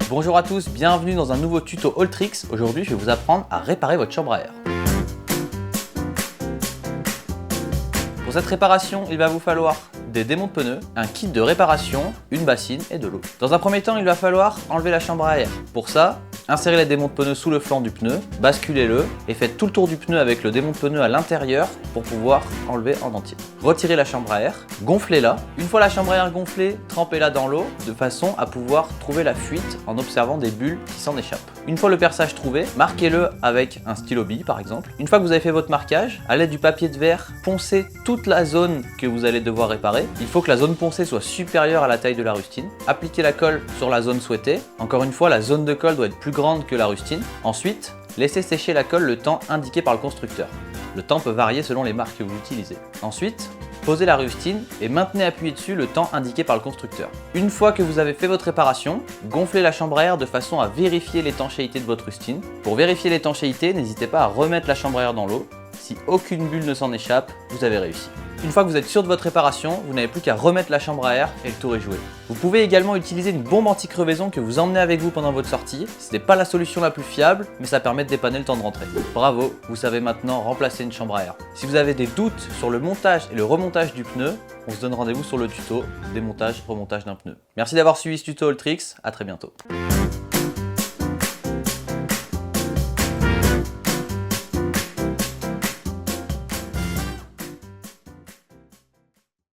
Bonjour à tous, bienvenue dans un nouveau tuto Alltrix. Aujourd'hui, je vais vous apprendre à réparer votre chambre à air. Pour cette réparation, il va vous falloir des démonts de pneus, un kit de réparation, une bassine et de l'eau. Dans un premier temps, il va falloir enlever la chambre à air. Pour ça, insérez les démonts de pneus sous le flanc du pneu, basculez-le et faites tout le tour du pneu avec le démon de pneu à l'intérieur pour pouvoir enlever en entier. Retirez la chambre à air, gonflez-la. Une fois la chambre à air gonflée, trempez-la dans l'eau de façon à pouvoir trouver la fuite en observant des bulles qui s'en échappent. Une fois le perçage trouvé, marquez-le avec un stylo bille par exemple. Une fois que vous avez fait votre marquage, à l'aide du papier de verre, poncez toute la zone que vous allez devoir réparer. Il faut que la zone poncée soit supérieure à la taille de la rustine. Appliquez la colle sur la zone souhaitée. Encore une fois, la zone de colle doit être plus grande que la rustine. Ensuite, laissez sécher la colle le temps indiqué par le constructeur. Le temps peut varier selon les marques que vous utilisez. Ensuite, posez la rustine et maintenez appuyé dessus le temps indiqué par le constructeur. Une fois que vous avez fait votre réparation, gonflez la chambre à air de façon à vérifier l'étanchéité de votre rustine. Pour vérifier l'étanchéité, n'hésitez pas à remettre la chambre à air dans l'eau. Si aucune bulle ne s'en échappe, vous avez réussi. Une fois que vous êtes sûr de votre réparation, vous n'avez plus qu'à remettre la chambre à air et le tour est joué. Vous pouvez également utiliser une bombe anti-crevaison que vous emmenez avec vous pendant votre sortie. Ce n'est pas la solution la plus fiable, mais ça permet de dépanner le temps de rentrée. Bravo, vous savez maintenant remplacer une chambre à air. Si vous avez des doutes sur le montage et le remontage du pneu, on se donne rendez-vous sur le tuto démontage, remontage d'un pneu. Merci d'avoir suivi ce tuto Alltrix, à très bientôt.